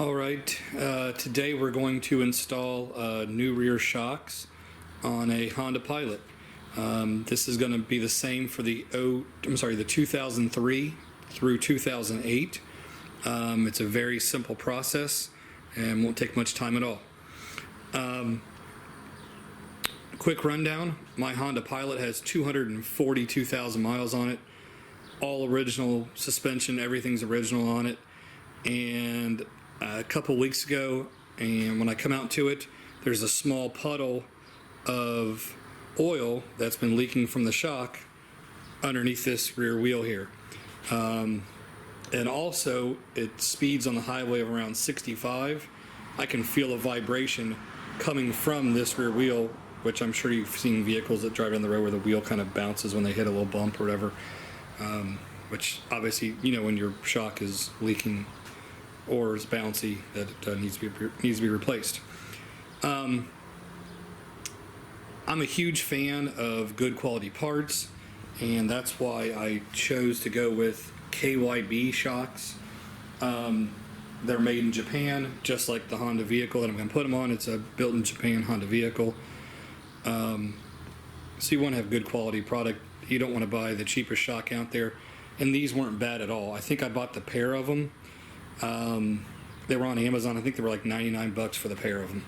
Alright, today we're going to install new rear shocks on a Honda Pilot. This is going to be the same for the 2003 through 2008. It's a very simple process and won't take much time at all. Quick rundown, my Honda Pilot has 242,000 miles on it. All original suspension, everything's original on it. And a couple weeks ago, and when I come out to it, there's a small puddle of oil that's been leaking from the shock underneath this rear wheel here. And also, it speeds on the highway of around 65. I can feel a vibration coming from this rear wheel, which I'm sure you've seen vehicles that drive down the road where the wheel kind of bounces when they hit a little bump or whatever. Which obviously, you know, when your shock is leaking or is bouncy, that it needs to be replaced. I'm a huge fan of good quality parts, and that's why I chose to go with KYB shocks. They're made in Japan, just like the Honda vehicle that I'm going to put them on. It's a built in Japan Honda vehicle. So you want to have good quality product. You don't want to buy the cheapest shock out there. And these weren't bad at all. I think I bought the pair of them. They were on Amazon. I think they were like 99 bucks for the pair of them.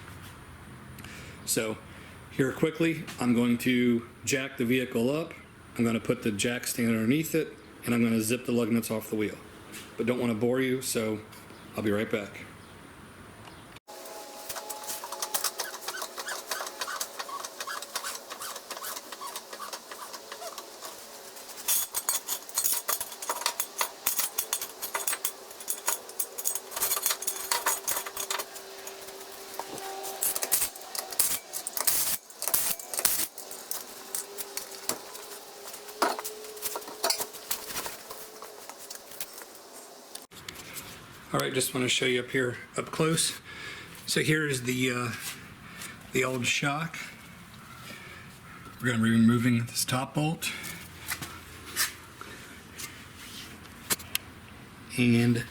So here quickly, I'm going to jack the vehicle up. I'm going to put the jack stand underneath it, and I'm going to zip the lug nuts off the wheel. But don't want to bore you, so I'll be right back. Alright, just want to show you up here, up close. So here is the old shock. We're going to be removing this top bolt. And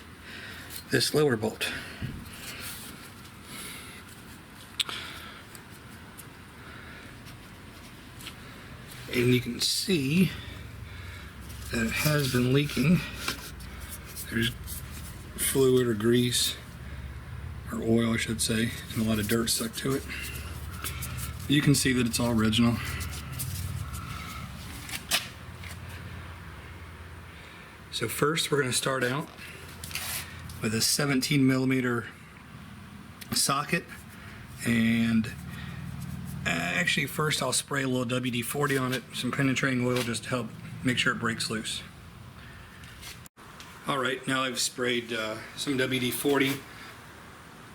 this lower bolt. And you can see that it has been leaking. There's fluid or grease, or oil I should say, and a lot of dirt stuck to it. You can see that it's all original. So first we're going to start out with a 17 millimeter socket, and actually first I'll spray a little WD-40 on it, some penetrating oil just to help make sure it breaks loose. Alright, now I've sprayed some WD-40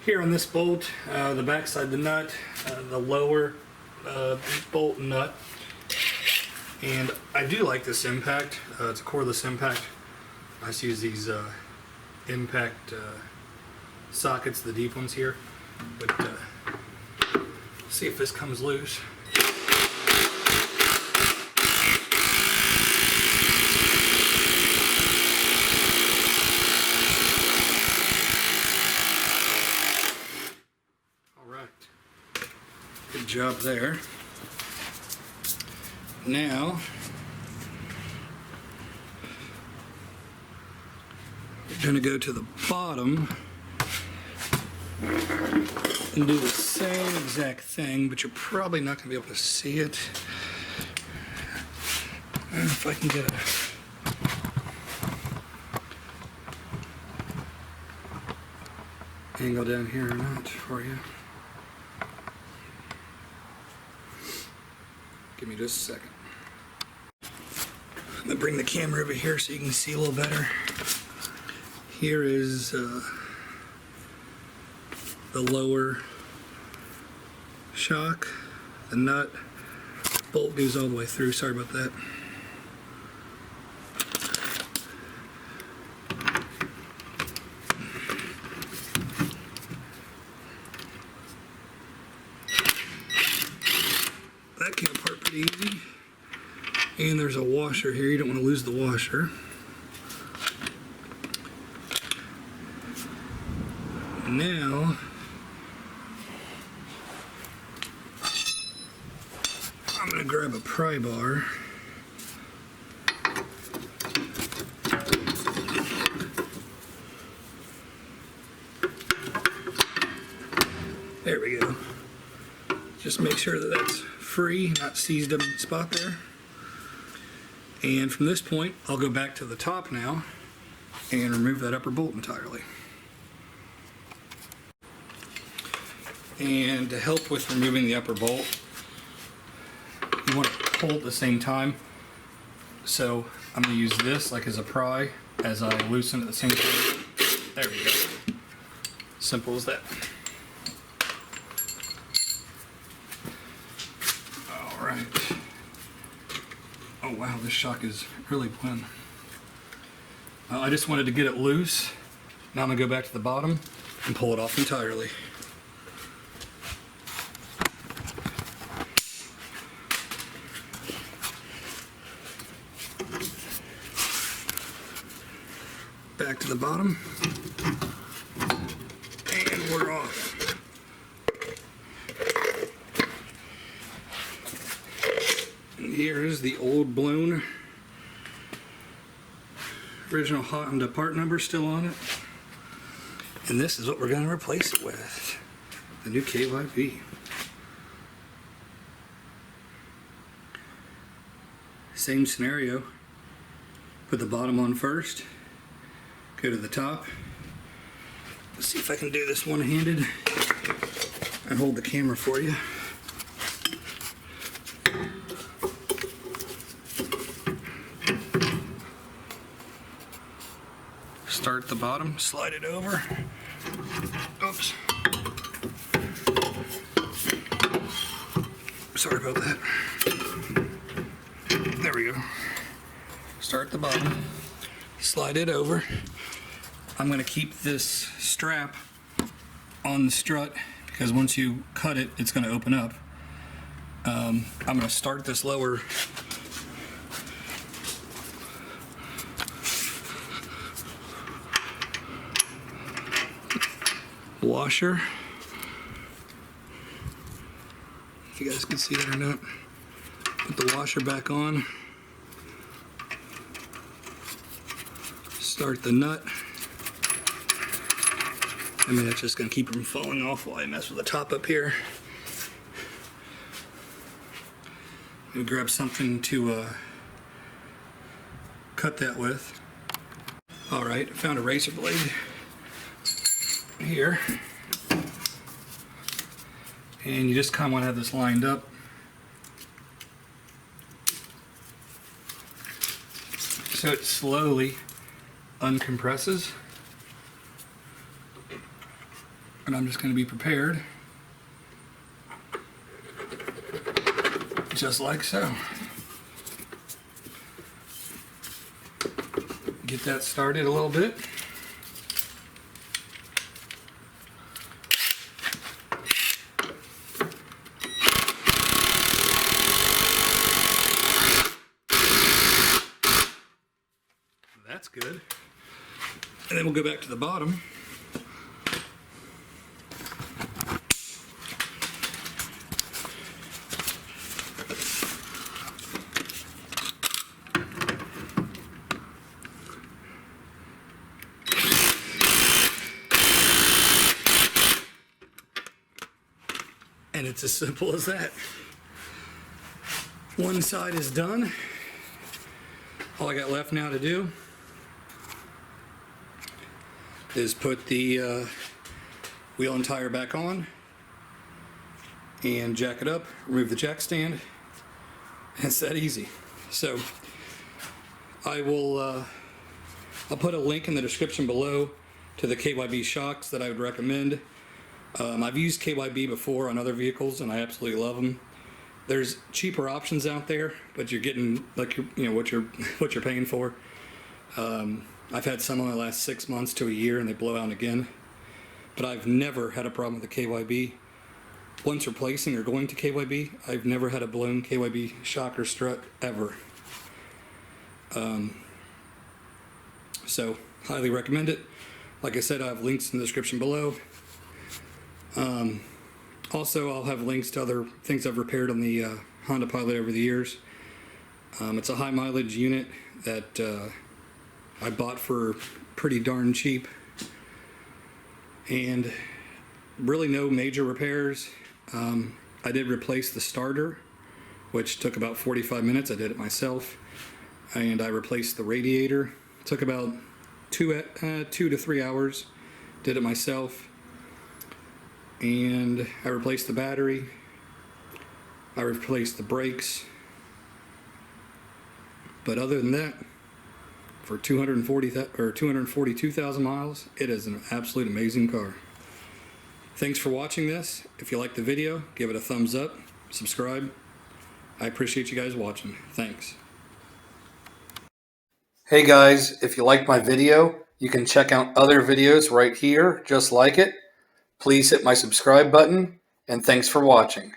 here on this bolt, the back side of the nut, the lower bolt and nut. And I do like this impact. It's a cordless impact. I just use these impact sockets, the deep ones here. But see if this comes loose. Good job there. Now, we're going to go to the bottom and do the same exact thing, but you're probably not going to be able to see it. I don't know if I can get a angle down here or not for you. Give me just a second. I'm going to bring the camera over here so you can see a little better. Here is the lower shock, the nut, bolt goes all the way through, sorry about that. That came apart pretty easy. And there's a washer here, you don't want to lose the washer. Now, I'm going to grab a pry bar. There we go. Just make sure that that's free, not seized up in the spot there. And from this point, I'll go back to the top now and remove that upper bolt entirely. And to help with removing the upper bolt, you want to pull at the same time. So I'm going to use this like as a pry as I loosen at the same time. There we go. Simple as that. All right. Oh wow, this shock is really blend. I just wanted to get it loose. Now I'm going to go back to the bottom and pull it off entirely. Back to the bottom, and we're off. And here is the old blown original Honda part number still on it. And this is what we're going to replace it with, the new KYB. Same scenario, put the bottom on first. Go to the top. Let's see if I can do this one-handed and hold the camera for you. Start at the bottom, slide it over. Oops. Sorry about that. There we go. Start at the bottom, slide it over. I'm going to keep this strap on the strut because once you cut it, it's going to open up. I'm going to start this lower washer. If you guys can see it or not. Put the washer back on. Start the nut. I mean, that's just going to keep them falling off while I mess with the top up here. I'm going to grab something to cut that with. Alright, I found a razor blade here. And you just kind of want to have this lined up. So it slowly uncompresses. And I'm just going to be prepared, just like so. Get that started a little bit. That's good. And then we'll go back to the bottom. And it's as simple as that. One side is done. All I got left now to do is put the wheel and tire back on and jack it up, remove the jack stand. It's that easy. So I'll put a link in the description below to the KYB shocks that I would recommend. I've used KYB before on other vehicles and I absolutely love them. There's cheaper options out there, but you're getting like what you're paying for. I've had some in the last 6 months to a year and they blow out again. But I've never had a problem with the KYB. Once replacing or going to KYB, I've never had a blown KYB shock or strut ever. So highly recommend it. Like I said, I have links in the description below. Also, I'll have links to other things I've repaired on the Honda Pilot over the years. It's a high mileage unit that I bought for pretty darn cheap, and really no major repairs. I did replace the starter, which took about 45 minutes. I did it myself. And I replaced the radiator. It took about 2 to 3 hours. Did it myself. And I replaced the battery. I replaced the brakes. But other than that, for 242,000 miles, it is an absolute amazing car. Thanks for watching this. If you liked the video, give it a thumbs up, subscribe. I appreciate you guys watching. Thanks. Hey guys, if you liked my video, you can check out other videos right here just like it. Please hit my subscribe button, and thanks for watching.